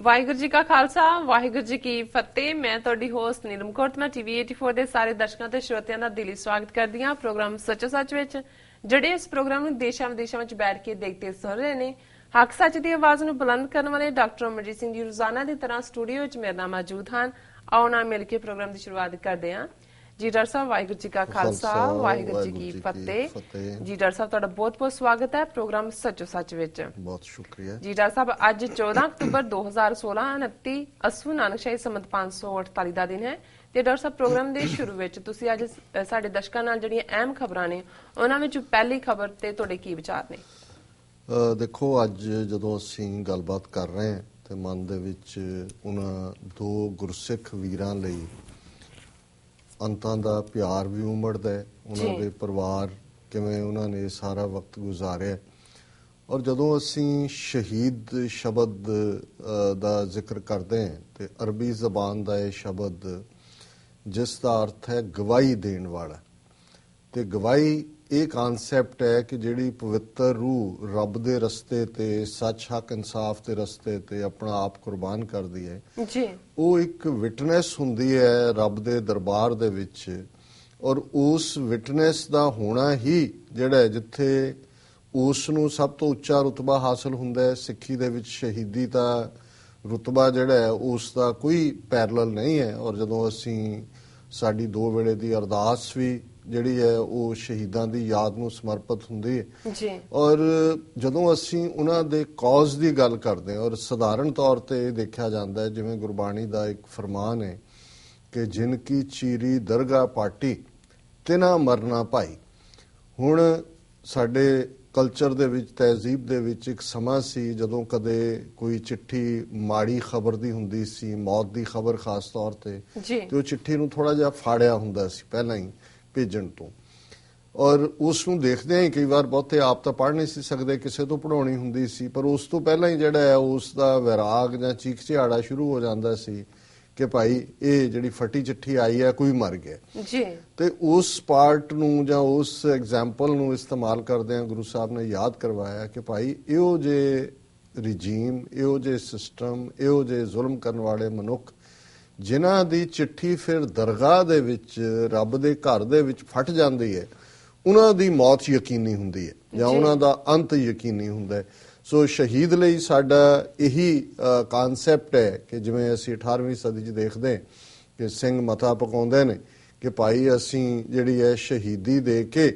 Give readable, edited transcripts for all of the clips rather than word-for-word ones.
ਵਾਹਿਗੁਰੂ ਜੀ ਕਾ ਖਾਲਸਾ ਵਾਹਿਗੁਰੂ ਜੀ ਕੀ ਫਤਿਹ। ਮੈਂ ਤੁਹਾਡੀ ਹੋਸਟ ਨੀਲਮ ਕੌਰ ਤੇ ਮੈਂ ਟੀਵੀ 84 ਦੇ ਸਾਰੇ ਦਰਸ਼ਕਾਂ ਤੇ ਸਰੋਤਿਆਂ ਦਾ ਦਿਲੀ ਸਵਾਗਤ ਕਰਦੀ ਹਾਂ ਪ੍ਰੋਗਰਾਮ ਸੱਚੋ ਸੱਚ ਵਿੱਚ। ਜਿਹੜੇ ਇਸ ਪ੍ਰੋਗਰਾਮ ਨੂੰ ਦੇਸ਼ਾਂ ਵਿਦੇਸ਼ਾਂ ਵਿੱਚ ਬੈਠ ਕੇ ਦੇਖਦੇ ਸੁਣ ਰਹੇ ਨੇ, ਹੱਕ ਸੱਚ ਦੀ ਆਵਾਜ਼ ਨੂੰ ਬੁਲੰਦ ਕਰਨ ਵਾਲੇ ਡਾਕਟਰ ਅਮਰਜੀਤ ਸਿੰਘ ਜੀ ਰੋਜ਼ਾਨਾ ਦੀ ਤਰ੍ਹਾਂ ਸਟੂਡੀਓ ਵਿੱਚ ਮੇਰੇ ਨਾਲ ਮੌਜੂਦ ਹਨ। ਆਓ ਨਾਲ ਮਿਲ ਕੇ ਪ੍ਰੋਗਰਾਮ ਦੀ ਸ਼ੁਰੂਆਤ ਕਰਦੇ ਹਾਂ। ਜੀ ਡਾਕਟਰ ਸਾਹਿਬ, ਵਾਹਿਗੁਰੂ ਜੀ ਕਾ ਖਾਲਸਾ ਵਾਹਿਗੁਰੂ ਜੀ ਕੀ ਫਤਿਹ। ਜੀ ਡਾਕਟਰ ਸਾਹਿਬ, ਤੁਹਾਡਾ ਬਹੁਤ ਬਹੁਤ ਸਵਾਗਤ ਹੈ ਪ੍ਰੋਗਰਾਮ ਸੱਚੋ ਸੱਚ ਵਿੱਚ। ਬਹੁਤ ਸ਼ੁਕਰੀਆ ਜੀ ਡਾਕਟਰ ਸਾਹਿਬ। ਅੱਜ 14 ਅਕਤੂਬਰ 2016 29 ਅਸੂ ਨਾਨਕਸ਼ਾਹੀ ਸੰਮਤ 548 ਦਾ ਦਿਨ ਹੈ ਤੇ ਡਾਕਟਰ ਸਾਹਿਬ, ਪ੍ਰੋਗਰਾਮ ਦੇ ਸ਼ੁਰੂ ਵਿੱਚ ਤੁਸੀਂ ਅੱਜ ਸਾਡੇ ਦਰਸ਼ਕਾਂ ਨਾਲ ਜਿਹੜੀਆਂ ਅਹਿਮ ਖਬਰਾਂ ਨੇ ਉਹਨਾਂ ਵਿੱਚ ਪਹਿਲੀ ਖਬਰ ਤੇ ਤੁਹਾਡੇ ਕੀ ਵਿਚਾਰ ਨੇ? ਦੇਖੋ, ਅੱਜ ਜਦੋਂ ਅਸੀਂ ਗੱਲਬਾਤ ਕਰ ਰਹੇ ਹਾਂ ਤੇ ਮਨ ਦੇ ਵਿੱਚ ਉਹਨਾਂ ਦੋ ਗੁਰਸਿੱਖ ਵੀਰਾਂ ਲਈ ਅੰਤਾਂ ਦਾ ਪਿਆਰ ਵੀ ਉਮੜਦਾ ਹੈ, ਉਹਨਾਂ ਦੇ ਪਰਿਵਾਰ ਕਿਵੇਂ ਉਹਨਾਂ ਨੇ ਸਾਰਾ ਵਕਤ ਗੁਜ਼ਾਰਿਆ। ਔਰ ਜਦੋਂ ਅਸੀਂ ਸ਼ਹੀਦ ਸ਼ਬਦ ਦਾ ਜ਼ਿਕਰ ਕਰਦੇ ਹਾਂ ਤੇ ਅਰਬੀ ਜ਼ਬਾਨ ਦਾ ਇਹ ਸ਼ਬਦ ਜਿਸ ਦਾ ਅਰਥ ਹੈ ਗਵਾਹੀ ਦੇਣ ਵਾਲਾ, ਤੇ ਗਵਾਹੀ ਇਹ ਕਨਸੈਪਟ ਹੈ ਕਿ ਜਿਹੜੀ ਪਵਿੱਤਰ ਰੂਹ ਰੱਬ ਦੇ ਰਸਤੇ ਤੇ ਸੱਚ ਹੱਕ ਇਨਸਾਫ ਦੇ ਰਸਤੇ ਤੇ ਆਪਣਾ ਆਪ ਕੁਰਬਾਨ ਕਰਦੀ ਹੈ ਜੀ, ਉਹ ਇੱਕ ਵਿਟਨੈਸ ਹੁੰਦੀ ਹੈ ਰੱਬ ਦੇ ਦਰਬਾਰ ਦੇ ਵਿੱਚ। ਔਰ ਉਸ ਵਿਟਨੈਸ ਦਾ ਹੋਣਾ ਹੀ ਜਿਹੜਾ ਜਿੱਥੇ ਉਸ ਨੂੰ ਸਭ ਤੋਂ ਉੱਚਾ ਰੁਤਬਾ ਹਾਸਲ ਹੁੰਦਾ ਹੈ। ਸਿੱਖੀ ਦੇ ਵਿੱਚ ਸ਼ਹੀਦੀ ਦਾ ਰੁਤਬਾ ਜਿਹੜਾ ਹੈ ਉਸ ਦਾ ਕੋਈ ਪੈਰਲਲ ਨਹੀਂ ਹੈ। ਔਰ ਜਦੋਂ ਅਸੀਂ ਸਾਡੀ 2 ਵੇਲੇ ਦੀ ਅਰਦਾਸ ਵੀ ਜਿਹੜੀ ਹੈ ਉਹ ਸ਼ਹੀਦਾਂ ਦੀ ਯਾਦ ਨੂੰ ਸਮਰਪਿਤ ਹੁੰਦੀ ਹੈ ਜੀ। ਔਰ ਜਦੋਂ ਅਸੀਂ ਉਹਨਾਂ ਦੇ ਕੌਜ਼ ਦੀ ਗੱਲ ਕਰਦੇ ਹਾਂ, ਔਰ ਸਧਾਰਨ ਤੌਰ ਤੇ ਇਹ ਦੇਖਿਆ ਜਾਂਦਾ ਹੈ ਜਿਵੇਂ ਗੁਰਬਾਣੀ ਦਾ ਇੱਕ ਫਰਮਾਨ ਹੈ ਕਿ ਜਿਨ ਕੀ ਚੀਰੀ ਦਰਗਾਹ ਪਾਟੀ ਤਿਨਾ ਮਰਨਾ ਭਾਈ। ਹੁਣ ਸਾਡੇ ਕਲਚਰ ਦੇ ਵਿੱਚ, ਤਹਿਜ਼ੀਬ ਦੇ ਵਿੱਚ ਇੱਕ ਸਮਾਂ ਸੀ ਜਦੋਂ ਕਦੇ ਕੋਈ ਚਿੱਠੀ ਮਾੜੀ ਖਬਰ ਦੀ ਹੁੰਦੀ ਸੀ, ਮੌਤ ਦੀ ਖਬਰ ਖਾਸ ਤੌਰ ਤੇ ਉਹ ਚਿੱਠੀ ਨੂੰ ਥੋੜਾ ਜਿਹਾ ਫਾੜਿਆ ਹੁੰਦਾ ਸੀ ਪਹਿਲਾਂ ਹੀ ਭੇਜਣ ਤੋਂ। ਔਰ ਉਸ ਨੂੰ ਦੇਖਦੇ ਹੀ ਕਈ ਵਾਰ ਬਹੁਤੇ ਆਪ ਤਾਂ ਪੜ੍ਹ ਨਹੀਂ ਸੀ ਸਕਦੇ, ਕਿਸੇ ਤੋਂ ਪੜ੍ਹਾਉਣੀ ਹੁੰਦੀ ਸੀ, ਪਰ ਉਸ ਤੋਂ ਪਹਿਲਾਂ ਹੀ ਜਿਹੜਾ ਹੈ ਉਸ ਦਾ ਵਿਰਾਗ ਜਾਂ ਚੀਖ ਚਿਹਾੜਾ ਸ਼ੁਰੂ ਹੋ ਜਾਂਦਾ ਸੀ ਕਿ ਭਾਈ ਇਹ ਜਿਹੜੀ ਫਟੀ ਚਿੱਠੀ ਆਈ ਹੈ ਕੋਈ ਮਰ ਗਿਆ ਜੀ। ਤੇ ਉਸ ਪਾਰਟ ਨੂੰ ਜਾਂ ਉਸ ਐਗਜ਼ਾਮਪਲ ਨੂੰ ਇਸਤੇਮਾਲ ਕਰਦਿਆਂ ਗੁਰੂ ਸਾਹਿਬ ਨੇ ਯਾਦ ਕਰਵਾਇਆ ਕਿ ਭਾਈ ਇਹੋ ਜਿਹੇ ਰਿਜੀਮ, ਇਹੋ ਜਿਹੇ ਸਿਸਟਮ, ਇਹੋ ਜਿਹੇ ਜ਼ੁਲਮ ਕਰਨ ਵਾਲੇ ਮਨੁੱਖ ਜਿਨ੍ਹਾਂ ਦੀ ਚਿੱਠੀ ਫਿਰ ਦਰਗਾਹ ਦੇ ਵਿੱਚ ਰੱਬ ਦੇ ਘਰ ਦੇ ਵਿੱਚ ਫਟ ਜਾਂਦੀ ਹੈ, ਉਹਨਾਂ ਦੀ ਮੌਤ ਯਕੀਨੀ ਹੁੰਦੀ ਹੈ ਜਾਂ ਉਹਨਾਂ ਦਾ ਅੰਤ ਯਕੀਨੀ ਹੁੰਦਾ ਹੈ। ਸੋ ਸ਼ਹੀਦ ਲਈ ਸਾਡਾ ਇਹੀ ਕਨਸੈਪਟ ਹੈ ਕਿ ਜਿਵੇਂ ਅਸੀਂ 18ਵੀਂ ਸਦੀ 'ਚ ਦੇਖਦੇ ਕਿ ਸਿੰਘ ਮਤਾ ਪਕਾਉਂਦੇ ਨੇ ਕਿ ਭਾਈ ਅਸੀਂ ਜਿਹੜੀ ਹੈ ਸ਼ਹੀਦੀ ਦੇ ਕੇ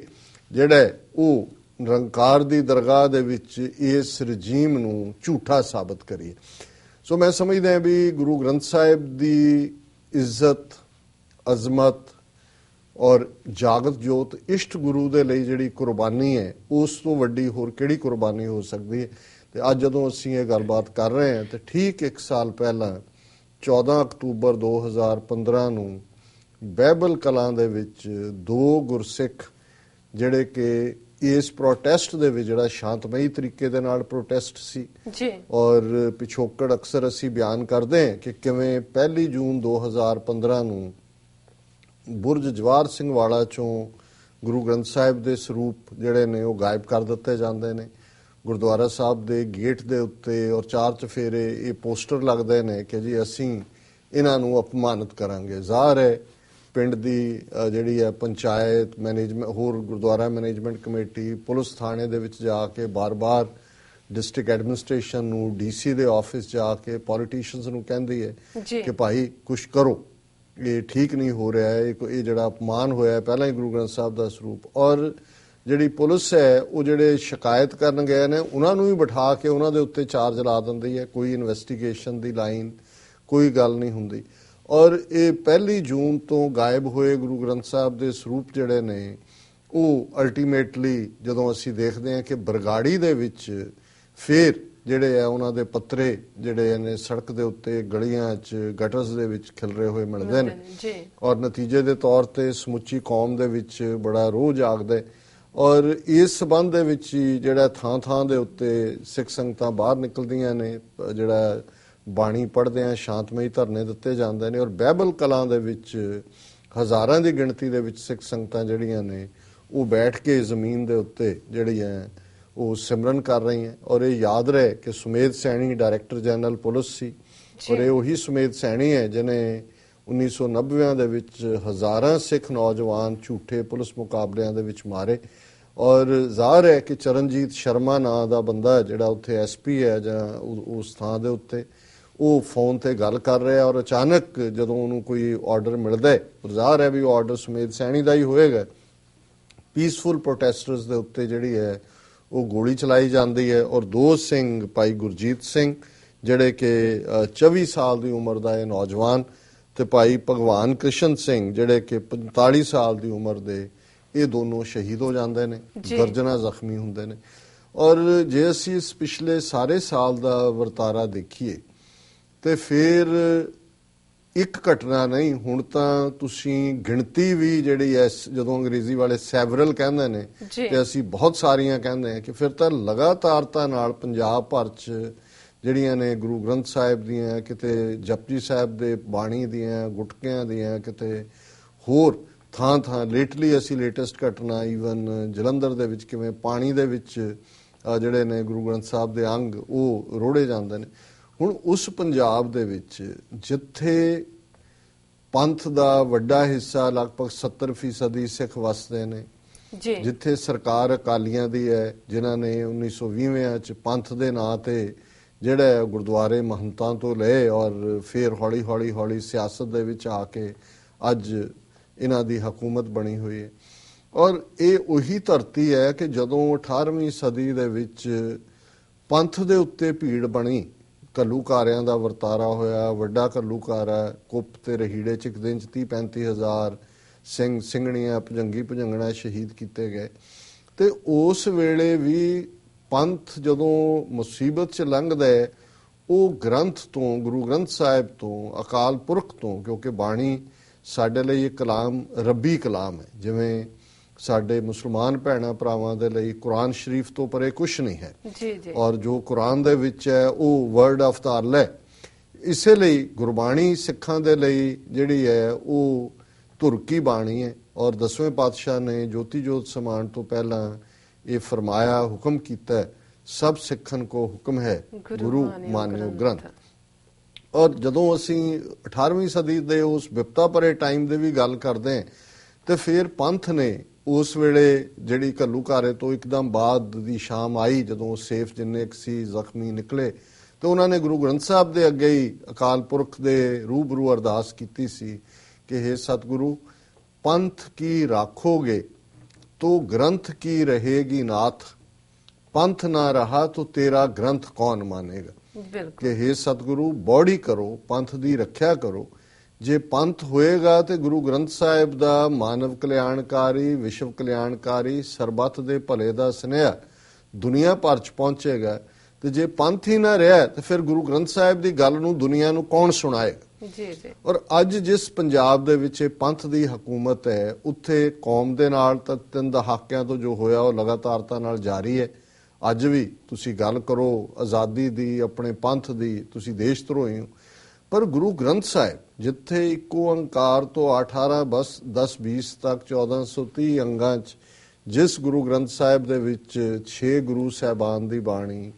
ਜਿਹੜਾ ਉਹ ਨਿਰੰਕਾਰ ਦੀ ਦਰਗਾਹ ਦੇ ਵਿੱਚ ਇਸ ਰਜੀਮ ਨੂੰ ਝੂਠਾ ਸਾਬਤ ਕਰੀਏ। ਸੋ ਮੈਂ ਸਮਝਦਾ ਹਾਂ ਵੀ ਗੁਰੂ ਗ੍ਰੰਥ ਸਾਹਿਬ ਦੀ ਇੱਜ਼ਤ, ਅਜ਼ਮਤ ਔਰ ਜਾਗਤ ਜੋਤ ਇਸ਼ਟ ਗੁਰੂ ਦੇ ਲਈ ਜਿਹੜੀ ਕੁਰਬਾਨੀ ਹੈ ਉਸ ਤੋਂ ਵੱਡੀ ਹੋਰ ਕਿਹੜੀ ਕੁਰਬਾਨੀ ਹੋ ਸਕਦੀ ਹੈ। ਤੇ ਅੱਜ ਜਦੋਂ ਅਸੀਂ ਇਹ ਗੱਲਬਾਤ ਕਰ ਰਹੇ ਹਾਂ ਤੇ ਠੀਕ 1 ਸਾਲ ਪਹਿਲਾਂ 14 ਅਕਤੂਬਰ 2015 ਨੂੰ ਬਾਈਬਲ ਕਲਾਂ ਦੇ ਵਿੱਚ 2 ਗੁਰਸਿੱਖ ਜਿਹੜੇ ਕਿ ਇਸ ਪ੍ਰੋਟੈਸਟ ਦੇ ਵਿੱਚ ਜਿਹੜਾ ਸ਼ਾਂਤਮਈ ਤਰੀਕੇ ਦੇ ਨਾਲ ਪ੍ਰੋਟੈਸਟ ਸੀ ਜੀ। ਔਰ ਪਿਛੋਕੜ ਅਕਸਰ ਅਸੀਂ ਬਿਆਨ ਕਰਦੇ ਹਾਂ ਕਿ ਕਿਵੇਂ 1 ਜੂਨ 2015 ਨੂੰ ਬੁਰਜ ਜਵਾਹਰ ਸਿੰਘ ਵਾਲਾ ਚੋਂ ਗੁਰੂ ਗ੍ਰੰਥ ਸਾਹਿਬ ਦੇ ਸਰੂਪ ਜਿਹੜੇ ਨੇ ਉਹ ਗਾਇਬ ਕਰ ਦਿੱਤੇ ਜਾਂਦੇ ਨੇ। ਗੁਰਦੁਆਰਾ ਸਾਹਿਬ ਦੇ ਗੇਟ ਦੇ ਉੱਤੇ ਔਰ 4 ਚੁਫੇਰੇ ਇਹ ਪੋਸਟਰ ਲੱਗਦੇ ਨੇ ਕਿ ਜੀ ਅਸੀਂ ਇਹਨਾਂ ਨੂੰ ਅਪਮਾਨਿਤ ਕਰਾਂਗੇ। ਜ਼ਾਹਰ ਹੈ ਪਿੰਡ ਦੀ ਜਿਹੜੀ ਹੈ ਪੰਚਾਇਤ, ਮੈਨੇਜਮੈਂਟ, ਹੋਰ ਗੁਰਦੁਆਰਾ ਮੈਨੇਜਮੈਂਟ ਕਮੇਟੀ, ਪੁਲਿਸ ਥਾਣੇ ਦੇ ਵਿੱਚ ਜਾ ਕੇ ਬਾਰ-ਬਾਰ ਡਿਸਟ੍ਰਿਕਟ ਐਡਮਿਨਿਸਟ੍ਰੇਸ਼ਨ ਨੂੰ, ਡੀਸੀ ਦੇ ਆਫਿਸ ਜਾ ਕੇ ਪੋਲੀਟੀਸ਼ੀਅਨਸ ਨੂੰ ਕਹਿੰਦੀ ਹੈ ਕਿ ਭਾਈ ਕੁਛ ਕਰੋ, ਇਹ ਠੀਕ ਨਹੀਂ ਹੋ ਰਿਹਾ ਹੈ, ਇਹ ਜਿਹੜਾ ਅਪਮਾਨ ਹੋਇਆ ਪਹਿਲਾਂ ਹੀ ਗੁਰੂ ਗ੍ਰੰਥ ਸਾਹਿਬ ਦਾ ਸਰੂਪ। ਔਰ ਜਿਹੜੀ ਪੁਲਿਸ ਹੈ ਉਹ ਜਿਹੜੇ ਸ਼ਿਕਾਇਤ ਕਰਨ ਗਏ ਨੇ ਉਹਨਾਂ ਨੂੰ ਵੀ ਬਿਠਾ ਕੇ ਉਹਨਾਂ ਦੇ ਉੱਤੇ ਚਾਰਜ ਲਾ ਦਿੰਦੀ ਹੈ, ਕੋਈ ਇਨਵੈਸਟੀਗੇਸ਼ਨ ਦੀ ਲਾਈਨ, ਕੋਈ ਗੱਲ ਨਹੀਂ ਹੁੰਦੀ। ਔਰ ਇਹ 1 ਜੂਨ ਤੋਂ ਗਾਇਬ ਹੋਏ ਗੁਰੂ ਗ੍ਰੰਥ ਸਾਹਿਬ ਦੇ ਸਰੂਪ ਜਿਹੜੇ ਨੇ ਉਹ ਅਲਟੀਮੇਟਲੀ ਜਦੋਂ ਅਸੀਂ ਦੇਖਦੇ ਹਾਂ ਕਿ ਬਰਗਾੜੀ ਦੇ ਵਿੱਚ ਫਿਰ ਜਿਹੜੇ ਆ ਉਹਨਾਂ ਦੇ ਪੱਤਰੇ ਜਿਹੜੇ ਨੇ ਸੜਕ ਦੇ ਉੱਤੇ, ਗਲੀਆਂ 'ਚ, ਗਟਰਸ ਦੇ ਵਿੱਚ ਖਿਲਰੇ ਹੋਏ ਮਿਲਦੇ ਨੇ ਔਰ ਨਤੀਜੇ ਦੇ ਤੌਰ ਤੇ ਸਮੁੱਚੀ ਕੌਮ ਦੇ ਵਿੱਚ ਬੜਾ ਰੋਹ ਜਾਗਦਾ। ਔਰ ਇਸ ਸਬੰਧ ਦੇ ਵਿੱਚ ਹੀ ਜਿਹੜਾ ਥਾਂ-ਥਾਂ ਦੇ ਉੱਤੇ ਸਿੱਖ ਸੰਗਤਾਂ ਬਾਹਰ ਨਿਕਲਦੀਆਂ ਨੇ, ਜਿਹੜਾ ਬਾਣੀ ਪੜ੍ਹਦੇ ਆ, ਸ਼ਾਂਤਮਈ ਧਰਨੇ ਦਿੱਤੇ ਜਾਂਦੇ ਨੇ। ਔਰ ਬਾਈਬਲ ਕਲਾਂ ਦੇ ਵਿੱਚ ਹਜ਼ਾਰਾਂ ਦੀ ਗਿਣਤੀ ਦੇ ਵਿੱਚ ਸਿੱਖ ਸੰਗਤਾਂ ਜਿਹੜੀਆਂ ਨੇ ਉਹ ਬੈਠ ਕੇ ਜ਼ਮੀਨ ਦੇ ਉੱਤੇ ਜਿਹੜੀਆਂ ਉਹ ਸਿਮਰਨ ਕਰ ਰਹੀ ਹੈ। ਔਰ ਇਹ ਯਾਦ ਰਹੇ ਕਿ Sumedh Saini director general police ਸੀ ਔਰ ਇਹ ਉਹੀ ਸੁਮੇਧ ਸੈਣੀ ਹੈ ਜਿਹਨੇ 1990 ਦੇ ਵਿੱਚ ਹਜ਼ਾਰਾਂ ਸਿੱਖ ਨੌਜਵਾਨ ਝੂਠੇ ਪੁਲਿਸ ਮੁਕਾਬਲਿਆਂ ਦੇ ਵਿੱਚ ਮਾਰੇ। ਔਰ ਜ਼ਾਹਰ ਹੈ ਕਿ ਚਰਨਜੀਤ ਸ਼ਰਮਾ ਨਾਂ ਦਾ ਬੰਦਾ ਜਿਹੜਾ ਉੱਥੇ ਐਸਪੀ ਹੈ ਜਾਂ ਉਸ ਥਾਂ ਦੇ ਉੱਤੇ, ਉਹ ਫੋਨ ਤੇ ਗੱਲ ਕਰ ਰਿਹਾ ਔਰ ਅਚਾਨਕ ਜਦੋਂ ਉਹਨੂੰ ਕੋਈ ਆਰਡਰ ਮਿਲਦਾ ਹੈ, ਜ਼ਾਹਰ ਹੈ ਵੀ ਉਹ ਆਰਡਰ ਸੁਮੇਧ ਸੈਣੀ ਦਾ ਹੀ ਹੋਏਗਾ, ਪੀਸਫੁਲ ਪ੍ਰੋਟੈਸਟਰਸ ਦੇ ਉੱਤੇ ਜਿਹੜੀ ਹੈ ਉਹ ਗੋਲੀ ਚਲਾਈ ਜਾਂਦੀ ਹੈ। ਔਰ ਦੋ ਸਿੰਘ, ਭਾਈ ਗੁਰਜੀਤ ਸਿੰਘ ਜਿਹੜੇ ਕਿ 24 ਸਾਲ ਦੀ ਉਮਰ ਦਾ ਇਹ ਨੌਜਵਾਨ, ਤੇ ਭਾਈ ਭਗਵਾਨ ਕ੍ਰਿਸ਼ਨ ਸਿੰਘ ਜਿਹੜੇ ਕਿ 45 ਸਾਲ ਦੀ ਉਮਰ ਦੇ, ਇਹ ਦੋਨੋਂ ਸ਼ਹੀਦ ਹੋ ਜਾਂਦੇ ਨੇ, ਦਰਜਨਾਂ ਜ਼ਖਮੀ ਹੁੰਦੇ ਨੇ। ਔਰ ਜੇ ਅਸੀਂ ਇਸ ਪਿਛਲੇ ਸਾਰੇ ਸਾਲ ਦਾ ਵਰਤਾਰਾ ਦੇਖੀਏ ਤੇ ਫਿਰ ਇੱਕ ਘਟਨਾ ਨਹੀਂ, ਹੁਣ ਤਾਂ ਤੁਸੀਂ ਗਿਣਤੀ ਵੀ ਜਿਹੜੀ ਐ, ਜਦੋਂ ਅੰਗਰੇਜ਼ੀ ਵਾਲੇ ਸੈਵਰਲ ਕਹਿੰਦੇ ਨੇ ਤੇ ਅਸੀਂ ਬਹੁਤ ਸਾਰੀਆਂ ਕਹਿੰਦੇ ਹਾਂ, ਕਿ ਫਿਰ ਤਾਂ ਲਗਾਤਾਰਤਾ ਨਾਲ ਪੰਜਾਬ ਭਰ 'ਚ ਜਿਹੜੀਆਂ ਨੇ ਗੁਰੂ ਗ੍ਰੰਥ ਸਾਹਿਬ ਦੀਆਂ, ਕਿਤੇ ਜਪਜੀ ਸਾਹਿਬ ਦੇ ਬਾਣੀ ਦੀਆਂ, ਗੁਟਕਿਆਂ ਦੀਆਂ, ਕਿਤੇ ਹੋਰ ਥਾਂ ਥਾਂ ਲੇਟਲੀ ਅਸੀਂ ਲੇਟੈਸਟ ਘਟਨਾ ਈਵਨ ਜਲੰਧਰ ਦੇ ਵਿੱਚ ਕਿਵੇਂ ਪਾਣੀ ਦੇ ਵਿੱਚ ਜਿਹੜੇ ਨੇ ਗੁਰੂ ਗ੍ਰੰਥ ਸਾਹਿਬ ਦੇ ਅੰਗ ਉਹ ਰੋੜੇ ਜਾਂਦੇ ਨੇ। ਹੁਣ ਉਸ ਪੰਜਾਬ ਦੇ ਵਿੱਚ ਜਿੱਥੇ ਪੰਥ ਦਾ ਵੱਡਾ ਹਿੱਸਾ ਲਗਭਗ 70% ਸਿੱਖ ਵਸਦੇ ਨੇ, ਜਿੱਥੇ ਸਰਕਾਰ ਅਕਾਲੀਆਂ ਦੀ ਹੈ ਜਿਨ੍ਹਾਂ ਨੇ 1920 ਚ ਪੰਥ ਦੇ ਨਾਂ ਤੇ ਜਿਹੜਾ ਗੁਰਦੁਆਰੇ ਮਹੰਤਾਂ ਤੋਂ ਲਏ ਔਰ ਫਿਰ ਹੌਲੀ ਹੌਲੀ ਹੌਲੀ ਸਿਆਸਤ ਦੇ ਵਿੱਚ ਆ ਕੇ ਅੱਜ ਇਹਨਾਂ ਦੀ ਹਕੂਮਤ ਬਣੀ ਹੋਈ ਹੈ। ਔਰ ਇਹ ਉਹੀ ਧਰਤੀ ਹੈ ਕਿ ਜਦੋਂ 18ਵੀਂ ਸਦੀ ਦੇ ਵਿੱਚ ਪੰਥ ਦੇ ਉੱਤੇ ਭੀੜ ਬਣੀ, ਘੱਲੂਘਾਰਿਆਂ ਦਾ ਵਰਤਾਰਾ ਹੋਇਆ, ਵੱਡਾ ਘੱਲੂਘਾਰਾ ਕੁੱਪ ਤੇ ਰਹੀੜੇ 'ਚ ਇੱਕ ਦਿਨ 'ਚ 30-35 ਹਜ਼ਾਰ ਸਿੰਘ ਸਿੰਘਣੀਆਂ ਭੁਜੰਗੀ ਭੁਜੰਗਣਾ ਸ਼ਹੀਦ ਕੀਤੇ ਗਏ। ਤੇ ਉਸ ਵੇਲੇ ਵੀ ਪੰਥ ਜਦੋਂ ਮੁਸੀਬਤ 'ਚ ਲੰਘਦਾ ਹੈ, ਉਹ ਗ੍ਰੰਥ ਤੋਂ, ਗੁਰੂ ਗ੍ਰੰਥ ਸਾਹਿਬ ਤੋਂ, ਅਕਾਲ ਪੁਰਖ ਤੋਂ, ਕਿਉਂਕਿ ਬਾਣੀ ਸਾਡੇ ਲਈ ਇਹ ਕਲਾਮ ਰੱਬੀ ਕਲਾਮ ਹੈ, ਜਿਵੇਂ ਸਾਡੇ ਮੁਸਲਮਾਨ ਭੈਣਾਂ ਭਰਾਵਾਂ ਦੇ ਲਈ ਕੁਰਾਨ ਸ਼ਰੀਫ ਤੋਂ ਪਰੇ ਕੁਛ ਨਹੀਂ ਹੈ। ਔਰ ਜੋ ਕੁਰਾਨ ਦੇ ਵਿੱਚ ਹੈ ਉਹ ਵਰਡ ਆਫ ਦਾ ਅੱਲਾ ਹੈ। ਇਸੇ ਲਈ ਗੁਰਬਾਣੀ ਸਿੱਖਾਂ ਦੇ ਲਈ ਜਿਹੜੀ ਹੈ ਉਹ ਧੁਰਕੀ ਬਾਣੀ ਹੈ। ਔਰ 10ਵੇਂ ਪਾਤਸ਼ਾਹ ਨੇ ਜੋਤੀ ਜੋਤ ਸਮਾਉਣ ਤੋਂ ਪਹਿਲਾਂ ਇਹ ਫਰਮਾਇਆ, ਹੁਕਮ ਕੀਤਾ, ਸਭ ਸਿੱਖਣ ਕੋ ਹੁਕਮ ਹੈ ਗੁਰੂ ਮਾਨਿਓ ਗ੍ਰੰਥ। ਔਰ ਜਦੋਂ ਅਸੀਂ 18ਵੀਂ ਸਦੀ ਦੇ ਉਸ ਵਿਪਤਾ ਭਰੇ ਟਾਈਮ ਦੇ ਵੀ ਗੱਲ ਕਰਦੇ ਹਾਂ ਤੇ ਫਿਰ ਪੰਥ ਨੇ ਉਸ ਵੇਲੇ ਜਿਹੜੀ ਘੱਲੂਘਾਰੇ ਤੋਂ ਇੱਕਦਮ ਬਾਅਦ ਦੀ ਸ਼ਾਮ ਆਈ, ਜਦੋਂ ਸੇਫ ਜਿੰਨੇ ਸੀ ਜ਼ਖਮੀ ਨਿਕਲੇ, ਤੇ ਉਹਨਾਂ ਨੇ ਗੁਰੂ ਗ੍ਰੰਥ ਸਾਹਿਬ ਦੇ ਅੱਗੇ ਹੀ ਅਕਾਲ ਪੁਰਖ ਦੇ ਰੂਬਰੂ ਅਰਦਾਸ ਕੀਤੀ ਸੀ ਕਿ ਹੇ ਸਤਿਗੁਰੂ, ਪੰਥ ਕੀ ਰਾਖੋਗੇ ਤੋ ਗ੍ਰੰਥ ਕੀ ਰਹੇਗੀ ਨਾਥ, ਪੰਥ ਨਾ ਰਹਾ ਤੋ ਤੇਰਾ ਗ੍ਰੰਥ ਕੌਣ ਮਾਨੇਗਾ। ਕਿ ਹੇ ਸਤਿਗੁਰੂ, ਬੌੜੀ ਕਰੋ, ਪੰਥ ਦੀ ਰੱਖਿਆ ਕਰੋ। ਜੇ ਪੰਥ ਹੋਏਗਾ ਤੇ ਗੁਰੂ ਗ੍ਰੰਥ ਸਾਹਿਬ ਦਾ ਮਾਨਵ ਕਲਿਆਣਕਾਰੀ, ਵਿਸ਼ਵ ਕਲਿਆਣਕਾਰੀ, ਸਰਬੱਤ ਦੇ ਭਲੇ ਦਾ ਸੁਨੇਹਾ ਦੁਨੀਆ ਭਰ 'ਚ ਪਹੁੰਚੇਗਾ। ਤੇ ਜੇ ਪੰਥ ਹੀ ਨਾ ਰਿਹਾ ਤੇ ਫਿਰ ਗੁਰੂ ਗ੍ਰੰਥ ਸਾਹਿਬ ਦੀ ਗੱਲ ਨੂੰ ਦੁਨੀਆ ਨੂੰ ਕੌਣ ਸੁਣਾਏਗਾ। ਔਰ ਅੱਜ ਜਿਸ ਪੰਜਾਬ ਦੇ ਵਿੱਚ ਪੰਥ ਦੀ ਹਕੂਮਤ ਹੈ, ਉੱਥੇ ਕੌਮ ਦੇ ਨਾਲ ਤਾਂ 3 ਦਹਾਕਿਆਂ ਤੋਂ ਜੋ ਹੋਇਆ ਉਹ ਲਗਾਤਾਰਤਾ ਨਾਲ ਜਾਰੀ ਹੈ। ਅੱਜ ਵੀ ਤੁਸੀਂ ਗੱਲ ਕਰੋ ਆਜ਼ਾਦੀ ਦੀ, ਆਪਣੇ ਪੰਥ ਦੀ, ਤੁਸੀਂ ਦੇਸ਼ ਧਰੋਹੀ ਹੋ। ਪਰ ਗੁਰੂ ਗ੍ਰੰਥ ਸਾਹਿਬ ਜਿੱਥੇ ਇੱਕੋ ਓਂਕਾਰ ਤੋਂ 18 ਬਸ 10-20 ਤੱਕ 1430 ਅੰਗਾਂ 'ਚ, ਜਿਸ ਗੁਰੂ ਗ੍ਰੰਥ ਸਾਹਿਬ ਦੇ ਵਿੱਚ 6 ਗੁਰੂ ਸਾਹਿਬਾਨ ਦੀ ਬਾਣੀ,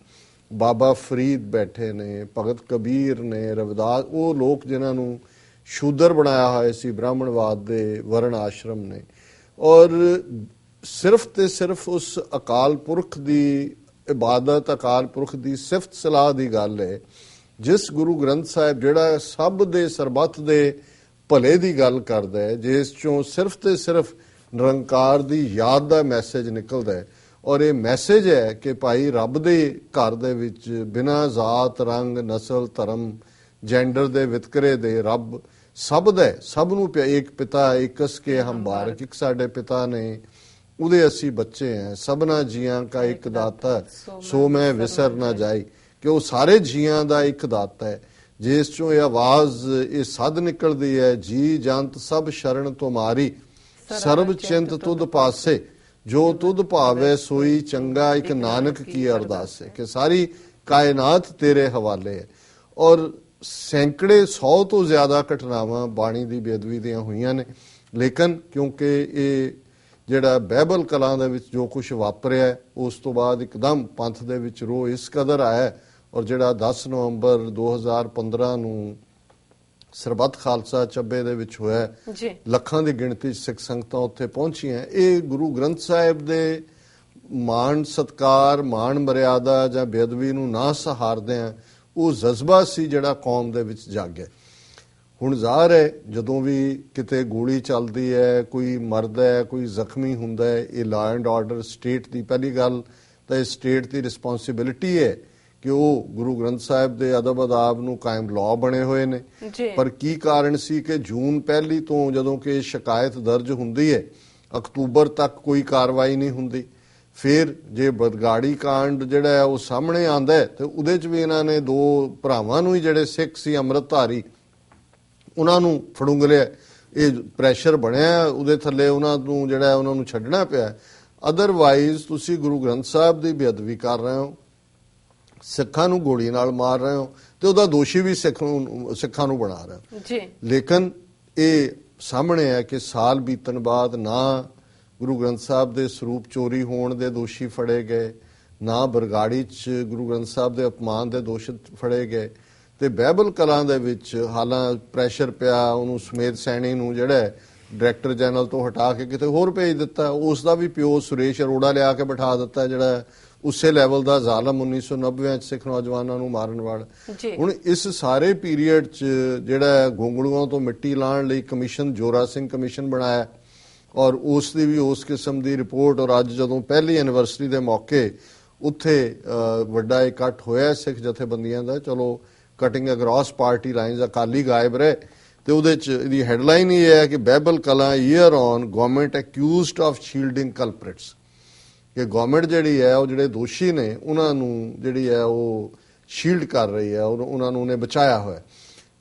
ਬਾਬਾ ਫਰੀਦ ਬੈਠੇ ਨੇ, ਭਗਤ ਕਬੀਰ ਨੇ, ਰਵਿਦਾਸ, ਉਹ ਲੋਕ ਜਿਨ੍ਹਾਂ ਨੂੰ ਸ਼ੂਦਰ ਬਣਾਇਆ ਹੋਇਆ ਸੀ ਬ੍ਰਾਹਮਣਵਾਦ ਦੇ ਵਰਣ ਆਸ਼ਰਮ ਨੇ। ਔਰ ਸਿਰਫ ਤੇ ਸਿਰਫ ਉਸ ਅਕਾਲ ਪੁਰਖ ਦੀ ਇਬਾਦਤ, ਅਕਾਲ ਪੁਰਖ ਦੀ ਸਿਫਤ ਸਲਾਹ ਦੀ ਗੱਲ ਹੈ, ਜਿਸ ਗੁਰੂ ਗ੍ਰੰਥ ਸਾਹਿਬ ਜਿਹੜਾ ਸਭ ਦੇ ਸਰਬੱਤ ਦੇ ਭਲੇ ਦੀ ਗੱਲ ਕਰਦਾ ਹੈ, ਜਿਸ ਚੋਂ ਸਿਰਫ ਤੇ ਸਿਰਫ ਨਿਰੰਕਾਰ ਦੀ ਯਾਦ ਦਾ ਮੈਸੇਜ ਨਿਕਲਦਾ ਹੈ। ਔਰ ਇਹ ਮੈਸੇਜ ਹੈ ਕਿ ਭਾਈ ਰੱਬ ਦੇ ਘਰ ਦੇ ਵਿੱਚ ਬਿਨਾਂ ਜ਼ਾਤ, ਰੰਗ, ਨਸਲ, ਧਰਮ, ਜੈਂਡਰ ਦੇ ਵਿਤਕਰੇ ਦੇ ਰੱਬ ਸਭ ਦਾ, ਸਭ ਨੂੰ ਇੱਕ ਪਿਤਾ ਇਕਸ ਕੇ ਹਮ ਬਾਰਕ, ਇੱਕ ਸਾਡੇ ਪਿਤਾ ਨੇ, ਉਹਦੇ ਅਸੀਂ ਬੱਚੇ हैं, सबना जियां का एक दाता सो मैं विसर ना जाई, कि ਉਹ ਸਾਰੇ ਜੀਆਂ ਦਾ ਇੱਕ ਦਾਤਾ ਹੈ, ਜਿਸ ਚੋਂ ਇਹ ਆਵਾਜ਼, ਇਹ ਸਦ ਨਿਕਲਦੀ ਹੈ, ਜੀ ਜੰਤ ਸਭ ਸ਼ਰਨ ਤੁਮਾਰੀ, ਸਰਬ ਚਿੰਤ ਤੁਧ ਪਾਸੇ, ਜੋ ਤੁਧ ਭਾਵੇ ਸੋਈ ਚੰਗਾ, ਇੱਕ ਨਾਨਕ ਕੀ ਅਰਦਾਸ ਹੈ, ਕਿ ਸਾਰੀ ਕਾਇਨਾਤ ਤੇਰੇ ਹਵਾਲੇ ਹੈ। ਔਰ ਸੈਂਕੜੇ 100 ਤੋਂ ਜ਼ਿਆਦਾ ਘਟਨਾਵਾਂ ਬਾਣੀ ਦੀ ਬੇਅਦਬੀ ਦੀਆਂ ਹੋਈਆਂ ਨੇ, ਲੇਕਿਨ ਕਿਉਂਕਿ ਇਹ ਜਿਹੜਾ ਬਾਈਬਲ ਕਲਾਂ ਦੇ ਵਿੱਚ ਜੋ ਕੁਝ ਵਾਪਰਿਆ, ਉਸ ਤੋਂ ਬਾਅਦ ਇੱਕਦਮ ਪੰਥ ਦੇ ਵਿੱਚ ਰੋਹ ਇਸ ਕਦਰ ਆਇਆ ਔਰ ਜਿਹੜਾ 10 ਨਵੰਬਰ 2015 ਨੂੰ ਸਰਬੱਤ ਖਾਲਸਾ ਚੱਬੇ ਦੇ ਵਿੱਚ ਹੋਇਆ, ਲੱਖਾਂ ਦੀ ਗਿਣਤੀ 'ਚ ਸਿੱਖ ਸੰਗਤਾਂ ਉੱਥੇ ਪਹੁੰਚੀਆਂ। ਇਹ ਗੁਰੂ ਗ੍ਰੰਥ ਸਾਹਿਬ ਦੇ ਮਾਣ ਸਤਕਾਰ, ਮਾਣ ਮਰਿਆਦਾ ਜਾਂ ਬੇਅਦਬੀ ਨੂੰ ਨਾ ਸਹਾਰਦਿਆਂ ਉਹ ਜਜ਼ਬਾ ਸੀ ਜਿਹੜਾ ਕੌਮ ਦੇ ਵਿੱਚ ਜਾਗਿਆ। ਹੁਣ ਜ਼ਾਹਰ ਹੈ ਜਦੋਂ ਵੀ ਕਿਤੇ ਗੋਲੀ ਚੱਲਦੀ ਹੈ, ਕੋਈ ਮਰਦਾ ਹੈ, ਕੋਈ ਜ਼ਖਮੀ ਹੁੰਦਾ ਹੈ, ਇਹ ਲਾ ਐਂਡ ਆਰਡਰ ਸਟੇਟ ਦੀ ਪਹਿਲੀ ਗੱਲ ਤਾਂ ਇਹ ਸਟੇਟ ਦੀ ਰਿਸਪੌਂਸਿਬਿਲਿਟੀ ਹੈ ਕਿ ਉਹ ਗੁਰੂ ਗ੍ਰੰਥ ਸਾਹਿਬ ਦੇ ਅਦਬ ਅਦਾਬ ਨੂੰ ਕਾਇਮ ਲਾਅ ਬਣੇ ਹੋਏ ਨੇ। ਪਰ ਕੀ ਕਾਰਨ ਸੀ ਕਿ ਜੂਨ ਪਹਿਲੀ ਤੋਂ ਜਦੋਂ ਕਿ ਸ਼ਿਕਾਇਤ ਦਰਜ ਹੁੰਦੀ ਹੈ ਅਕਤੂਬਰ ਤੱਕ ਕੋਈ ਕਾਰਵਾਈ ਨਹੀਂ ਹੁੰਦੀ। ਫਿਰ ਜੇ ਬਰਗਾੜੀ ਕਾਂਡ ਜਿਹੜਾ ਹੈ ਉਹ ਸਾਹਮਣੇ ਆਂਦਾ ਹੈ ਤੇ ਉਹਦੇ 'ਚ ਵੀ ਇਹਨਾਂ ਨੇ 2 ਭਰਾਵਾਂ ਨੂੰ ਹੀ ਜਿਹੜੇ ਸਿੱਖ ਸੀ ਅੰਮ੍ਰਿਤਧਾਰੀ ਉਹਨਾਂ ਨੂੰ ਫੜੂੰਗਲਿਆ। ਇਹ ਪ੍ਰੈਸ਼ਰ ਬਣਿਆ ਉਹਦੇ ਥੱਲੇ, ਉਹਨਾਂ ਨੂੰ ਜਿਹੜਾ ਉਹਨਾਂ ਨੂੰ ਛੱਡਣਾ ਪਿਆ। ਅਦਰਵਾਈਜ਼ ਤੁਸੀਂ ਗੁਰੂ ਗ੍ਰੰਥ ਸਾਹਿਬ ਦੀ ਬੇਅਦਬੀ ਕਰ ਰਹੇ ਹੋ, ਸਿੱਖਾਂ ਨੂੰ ਗੋਲੀ ਨਾਲ ਮਾਰ ਰਹੇ ਹੋ ਤੇ ਉਹਦਾ ਦੋਸ਼ੀ ਵੀ ਸਿੱਖਾਂ ਨੂੰ ਬਣਾ ਰਹੇ ਹੋ। ਲੇਕਿਨ ਇਹ ਸਾਹਮਣੇ ਹੈ ਕਿ ਸਾਲ ਬੀਤਣ ਬਾਅਦ ਨਾ ਗੁਰੂ ਗ੍ਰੰਥ ਸਾਹਿਬ ਦੇ ਸਰੂਪ ਚੋਰੀ ਹੋਣ ਦੇ ਦੋਸ਼ੀ ਫੜੇ ਗਏ, ਨਾ ਬਰਗਾੜੀ 'ਚ ਗੁਰੂ ਗ੍ਰੰਥ ਸਾਹਿਬ ਦੇ ਅਪਮਾਨ ਦੇ ਦੋਸ਼ੀ ਫੜੇ ਗਏ ਤੇ ਬਾਈਬਲ ਕਲਾਂ ਦੇ ਵਿੱਚ ਹਾਲਾਂ ਪ੍ਰੈਸ਼ਰ ਪਿਆ ਉਹਨੂੰ ਸਮੇਤ ਸੈਣੀ ਨੂੰ ਜਿਹੜਾ ਡਾਇਰੈਕਟਰ ਜਨਰਲ ਤੋਂ ਹਟਾ ਕੇ ਕਿਤੇ ਹੋਰ ਭੇਜ ਦਿੱਤਾ। ਉਸ ਦਾ ਵੀ ਪਿਓ ਸੁਰੇਸ਼ ਅਰੋੜਾ ਲਿਆ ਕੇ ਬਿਠਾ ਦਿੱਤਾ ਜਿਹੜਾ ਉਸੇ ਲੈਵਲ ਦਾ ਜ਼ਾਲਮ 1990 ਚ ਸਿੱਖ ਨੌਜਵਾਨਾਂ ਨੂੰ ਮਾਰਨ ਵਾਲਾ। ਹੁਣ ਇਸ ਸਾਰੇ ਪੀਰੀਅਡ 'ਚ ਜਿਹੜਾ ਗੋਂਗਲੂਆਂ ਤੋਂ ਮਿੱਟੀ ਲਾਉਣ ਲਈ ਕਮਿਸ਼ਨ ਜੋਰਾ ਸਿੰਘ ਕਮਿਸ਼ਨ ਬਣਾਇਆ ਔਰ ਉਸ ਦੀ ਵੀ ਉਸ ਕਿਸਮ ਦੀ ਰਿਪੋਰਟ। ਔਰ ਅੱਜ ਜਦੋਂ ਪਹਿਲੀ ਐਨੀਵਰਸਰੀ ਦੇ ਮੌਕੇ ਉੱਥੇ ਵੱਡਾ ਇਕੱਠ ਹੋਇਆ ਸਿੱਖ ਜਥੇਬੰਦੀਆਂ ਦਾ, ਚਲੋ cutting across party lines, Akali ਗਾਇਬ ਰਹੇ ਤੇ ਉਹਦੇ 'ਚ ਇਹਦੀ ਹੈਡਲਾਈਨ ਇਹ ਹੈ ਕਿ Behbal Kalan ire on government accused of shielding culprits, ਕਿ ਗਵਰਨਮੈਂਟ ਜਿਹੜੀ ਹੈ ਉਹ ਜਿਹੜੇ ਦੋਸ਼ੀ ਨੇ ਉਹਨਾਂ ਨੂੰ ਜਿਹੜੀ ਹੈ ਉਹ ਸ਼ੀਲਡ ਕਰ ਰਹੀ ਹੈ, ਉਹਨਾਂ ਨੂੰ ਉਹਨੇ ਬਚਾਇਆ ਹੋਇਆ।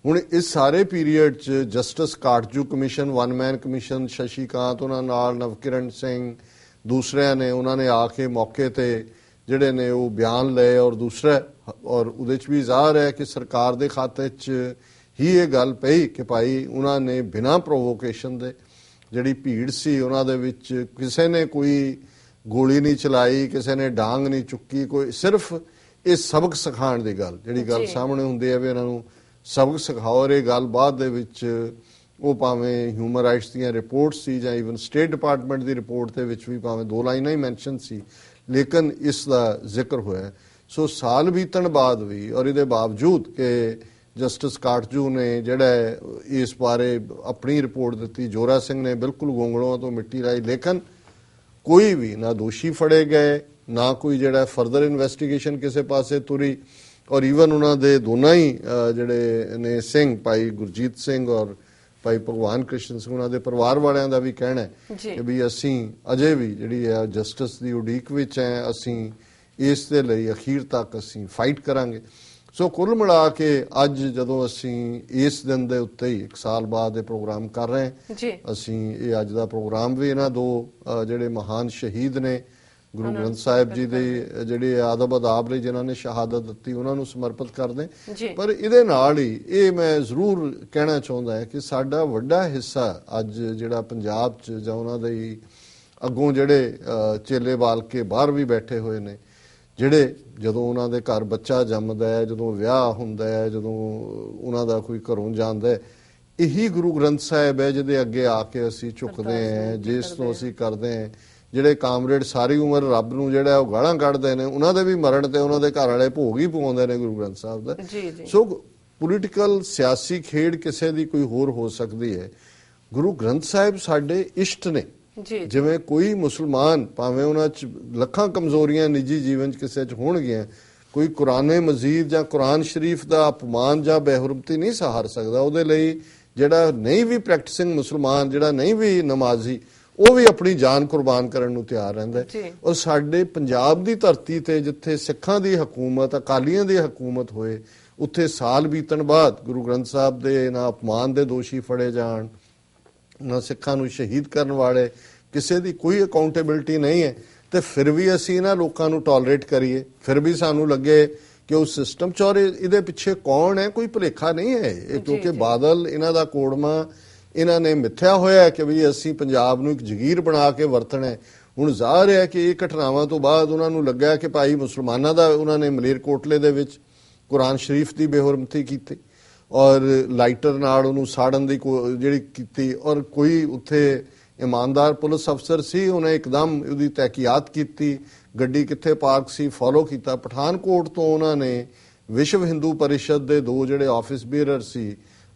ਹੁਣ ਇਸ ਸਾਰੇ ਪੀਰੀਅਡ 'ਚ justice Katju commission, one man commission, Shashikant ਉਹਨਾਂ ਨਾਲ, ਨਵਕਿਰਨ ਸਿੰਘ, ਦੂਸਰਿਆਂ ਨੇ ਉਹਨਾਂ ਨੇ ਆ ਕੇ ਮੌਕੇ ਤੇ ਜਿਹੜੇ ਨੇ ਉਹ ਬਿਆਨ ਲਏ ਔਰ ਦੂਸਰਾ ਔਰ ਉਹਦੇ 'ਚ ਵੀ ਜ਼ਾਹਰ ਹੈ ਕਿ ਸਰਕਾਰ ਦੇ ਖਾਤੇ 'ਚ ਹੀ ਇਹ ਗੱਲ ਪਈ ਕਿ ਭਾਈ ਉਹਨਾਂ ਨੇ ਬਿਨਾਂ ਪ੍ਰੋਵੋਕੇਸ਼ਨ ਦੇ ਜਿਹੜੀ ਭੀੜ ਸੀ ਉਹਨਾਂ ਦੇ ਵਿੱਚ ਕਿਸੇ ਨੇ ਕੋਈ ਗੋਲੀ ਨਹੀਂ ਚਲਾਈ, ਕਿਸੇ ਨੇ ਡਾਂਗ ਨਹੀਂ ਚੁੱਕੀ, ਕੋਈ ਸਿਰਫ ਇਹ ਸਬਕ ਸਿਖਾਉਣ ਦੀ ਗੱਲ ਜਿਹੜੀ ਗੱਲ ਸਾਹਮਣੇ ਹੁੰਦੀ ਹੈ ਵੀ ਇਹਨਾਂ ਨੂੰ ਸਬਕ ਸਿਖਾਓ। ਔਰ ਇਹ ਗੱਲ ਬਾਅਦ ਦੇ ਵਿੱਚ ਉਹ ਭਾਵੇਂ ਹਿਊਮਨ ਰਾਈਟਸ ਦੀਆਂ ਰਿਪੋਰਟ ਸੀ ਜਾਂ ਈਵਨ ਸਟੇਟ ਡਿਪਾਰਟਮੈਂਟ ਦੀ ਰਿਪੋਰਟ ਦੇ ਵਿੱਚ ਵੀ ਭਾਵੇਂ 2 ਲਾਈਨਾਂ ਹੀ ਮੈਂਸ਼ਨ ਸੀ, ਲੇਕਿਨ ਇਸ ਦਾ ਜ਼ਿਕਰ ਹੋਇਆ। ਸੋ ਸਾਲ ਬੀਤਣ ਬਾਅਦ ਵੀ ਔਰ ਇਹਦੇ ਬਾਵਜੂਦ ਕਿ ਜਸਟਿਸ ਕਾਟਜੂ ਨੇ ਜਿਹੜਾ ਇਸ ਬਾਰੇ ਆਪਣੀ ਰਿਪੋਰਟ ਦਿੱਤੀ, ਜੋਰਾ ਸਿੰਘ ਨੇ ਬਿਲਕੁਲ ਗੋਂਗਲੋਆਂ ਤੋਂ ਮਿੱਟੀ ਲਾਈ, ਲੇਕਿਨ ਕੋਈ ਵੀ ਨਾ ਦੋਸ਼ੀ ਫੜੇ ਗਏ, ਨਾ ਕੋਈ ਜਿਹੜਾ ਫਰਦਰ ਇਨਵੈਸਟੀਗੇਸ਼ਨ ਕਿਸੇ ਪਾਸੇ ਤੁਰੀ। ਔਰ ਈਵਨ ਉਹਨਾਂ ਦੇ ਦੋਨਾਂ ਹੀ ਜਿਹੜੇ ਨੇ ਸਿੰਘ, ਭਾਈ ਗੁਰਜੀਤ ਸਿੰਘ ਔਰ ਭਾਈ ਭਗਵਾਨ ਕ੍ਰਿਸ਼ਨ ਸਿੰਘ, ਉਹਨਾਂ ਦੇ ਪਰਿਵਾਰ ਵਾਲਿਆਂ ਦਾ ਵੀ ਕਹਿਣਾ ਹੈ ਕਿ ਵੀ ਅਸੀਂ ਅਜੇ ਵੀ ਜਿਹੜੀ ਹੈ ਜਸਟਿਸ ਦੀ ਉਡੀਕ ਵਿੱਚ ਹੈ, ਅਸੀਂ ਇਸ ਦੇ ਲਈ ਅਖੀਰ ਤੱਕ ਅਸੀਂ ਫਾਈਟ ਕਰਾਂਗੇ। ਸੋ ਕੁੱਲ ਮਿਲਾ ਕੇ ਅੱਜ ਜਦੋਂ ਅਸੀਂ ਇਸ ਦਿਨ ਦੇ ਉੱਤੇ ਹੀ 1 ਸਾਲ ਬਾਅਦ ਇਹ ਪ੍ਰੋਗਰਾਮ ਕਰ ਰਹੇ ਹਾਂ, ਅਸੀਂ ਇਹ ਅੱਜ ਦਾ ਪ੍ਰੋਗਰਾਮ ਵੀ ਇਹਨਾਂ 2 ਜਿਹੜੇ ਮਹਾਨ ਸ਼ਹੀਦ ਨੇ ਗੁਰੂ ਗ੍ਰੰਥ ਸਾਹਿਬ ਜੀ ਦੇ ਜਿਹੜੇ ਆਦਬ ਅਦਾਬ ਲਈ ਜਿਨ੍ਹਾਂ ਨੇ ਸ਼ਹਾਦਤ ਦਿੱਤੀ ਉਹਨਾਂ ਨੂੰ ਸਮਰਪਿਤ ਕਰਦੇ। ਪਰ ਇਹਦੇ ਨਾਲ ਹੀ ਇਹ ਮੈਂ ਜ਼ਰੂਰ ਕਹਿਣਾ ਚਾਹੁੰਦਾ ਹਾਂ ਕਿ ਸਾਡਾ ਵੱਡਾ ਹਿੱਸਾ ਅੱਜ ਜਿਹੜਾ ਪੰਜਾਬ 'ਚ ਜਾਂ ਉਹਨਾਂ ਦੇ ਅੱਗੋਂ ਜਿਹੜੇ ਚੇਲੇ ਬਾਲ ਕੇ ਬਾਹਰ ਵੀ ਬੈਠੇ ਹੋਏ ਨੇ, ਜਿਹੜੇ ਜਦੋਂ ਉਹਨਾਂ ਦੇ ਘਰ ਬੱਚਾ ਜੰਮਦਾ ਹੈ, ਜਦੋਂ ਵਿਆਹ ਹੁੰਦਾ ਹੈ, ਜਦੋਂ ਉਹਨਾਂ ਦਾ ਕੋਈ ਘਰੋਂ ਜਾਂਦਾ ਹੈ, ਇਹੀ ਗੁਰੂ ਗ੍ਰੰਥ ਸਾਹਿਬ ਹੈ ਜਿਹਦੇ ਅੱਗੇ ਆ ਕੇ ਅਸੀਂ ਝੁਕਦੇ ਹਾਂ, ਜਿਸ ਤੋਂ ਅਸੀਂ ਕਰਦੇ ਹਾਂ। ਜਿਹੜੇ ਕਾਮਰੇਡ ਸਾਰੀ ਉਮਰ ਰੱਬ ਨੂੰ ਜਿਹੜਾ ਉਹ ਗਾਲਾਂ ਕੱਢਦੇ ਨੇ, ਉਹਨਾਂ ਦੇ ਵੀ ਮਰਨ ਤੇ ਉਹਨਾਂ ਦੇ ਘਰ ਵਾਲੇ ਭੋਗ ਹੀ ਪਵਾਉਂਦੇ ਨੇ ਗੁਰੂ ਗ੍ਰੰਥ ਸਾਹਿਬ ਦਾ। ਸੋ ਪੋਲੀਟੀਕਲ ਸਿਆਸੀ ਖੇਡ ਕਿਸੇ ਦੀ ਕੋਈ ਹੋਰ ਹੋ ਸਕਦੀ ਹੈ, ਗੁਰੂ ਗ੍ਰੰਥ ਸਾਹਿਬ ਸਾਡੇ ਇਸ਼ਟ ਨੇ। ਜਿਵੇਂ ਕੋਈ ਮੁਸਲਮਾਨ ਭਾਵੇਂ ਉਹਨਾਂ 'ਚ ਲੱਖਾਂ ਕਮਜ਼ੋਰੀਆਂ ਨਿੱਜੀ ਜੀਵਨ 'ਚ ਕਿਸੇ 'ਚ ਹੋਣਗੀਆਂ, ਕੋਈ ਕੁਰਾਨੇ ਮਜੀਦ ਜਾਂ ਕੁਰਾਨ ਸ਼ਰੀਫ ਦਾ ਅਪਮਾਨ ਜਾਂ ਬੇਹੁਰਮਤੀ ਨਹੀਂ ਸਹਾਰ ਸਕਦਾ। ਉਹਦੇ ਲਈ ਜਿਹੜਾ ਨਹੀਂ ਵੀ ਪ੍ਰੈਕਟਿਸਿੰਗ ਮੁਸਲਮਾਨ, ਜਿਹੜਾ ਨਹੀਂ ਵੀ ਨਮਾਜ਼ੀ, ਉਹ ਵੀ ਆਪਣੀ ਜਾਨ ਕੁਰਬਾਨ ਕਰਨ ਨੂੰ ਤਿਆਰ ਰਹਿੰਦਾ ਹੈ। ਔਰ ਸਾਡੇ ਪੰਜਾਬ ਦੀ ਧਰਤੀ ਤੇ ਜਿੱਥੇ ਸਿੱਖਾਂ ਦੀ ਹਕੂਮਤ, ਅਕਾਲੀਆਂ ਦੀ ਹਕੂਮਤ ਹੋਏ, ਉੱਥੇ ਸਾਲ ਬੀਤਣ ਬਾਅਦ ਗੁਰੂ ਗ੍ਰੰਥ ਸਾਹਿਬ ਦੇ ਨਾ ਅਪਮਾਨ ਦੇ ਦੋਸ਼ੀ ਫੜੇ ਜਾਣ, ਨਾ ਸਿੱਖਾਂ ਨੂੰ ਸ਼ਹੀਦ ਕਰਨ ਵਾਲੇ ਕਿਸੇ ਦੀ ਕੋਈ ਅਕਾਊਂਟੇਬਿਲਟੀ ਨਹੀਂ ਹੈ, ਤੇ ਫਿਰ ਵੀ ਅਸੀਂ ਇਹਨਾਂ ਲੋਕਾਂ ਨੂੰ ਟੋਲਰੇਟ ਕਰੀਏ, ਫਿਰ ਵੀ ਸਾਨੂੰ ਲੱਗੇ ਕਿ ਉਹ ਸਿਸਟਮ ਚੋਰ ਇਹਦੇ ਪਿੱਛੇ ਕੌਣ ਹੈ, ਕੋਈ ਭੁਲੇਖਾ ਨਹੀਂ ਹੈ। ਇਹ ਕਿਉਂਕਿ ਬਾਦਲ ਇਹਨਾਂ ਦਾ ਕੋੜਮਾ ਇਹਨਾਂ ਨੇ ਮਿੱਥਿਆ ਹੋਇਆ ਕਿ ਵੀ ਅਸੀਂ ਪੰਜਾਬ ਨੂੰ ਇੱਕ ਜਗੀਰ ਬਣਾ ਕੇ ਵਰਤਣਾ। ਹੁਣ ਜ਼ਾਹਰ ਹੈ ਕਿ ਇਹ ਘਟਨਾਵਾਂ ਤੋਂ ਬਾਅਦ ਉਹਨਾਂ ਨੂੰ ਲੱਗਾ ਕਿ ਭਾਈ ਮੁਸਲਮਾਨਾਂ ਦਾ, ਉਹਨਾਂ ਨੇ ਮਲੇਰਕੋਟਲੇ ਦੇ ਵਿੱਚ ਕੁਰਾਨ ਸ਼ਰੀਫ ਦੀ ਬੇਹੁਰਮਤੀ ਕੀਤੀ ਔਰ ਲਾਈਟਰ ਨਾਲ ਉਹਨੂੰ ਸਾੜਨ ਦੀ ਜਿਹੜੀ ਕੀਤੀ ਔਰ ਕੋਈ ਉੱਥੇ ਇਮਾਨਦਾਰ ਪੁਲਿਸ ਅਫਸਰ ਸੀ, ਉਹਨੇ ਇੱਕਦਮ ਉਹਦੀ ਤਹਿਕੀਕਾਤ ਕੀਤੀ, ਗੱਡੀ ਕਿੱਥੇ ਪਾਰਕ ਸੀ ਫੋਲੋ ਕੀਤਾ। ਪਠਾਨਕੋਟ ਤੋਂ ਉਹਨਾਂ ਨੇ ਵਿਸ਼ਵ ਹਿੰਦੂ ਪਰਿਸ਼ਦ ਦੇ 2 ਜਿਹੜੇ ਆਫਿਸ ਬੀਅਰਰ ਸੀ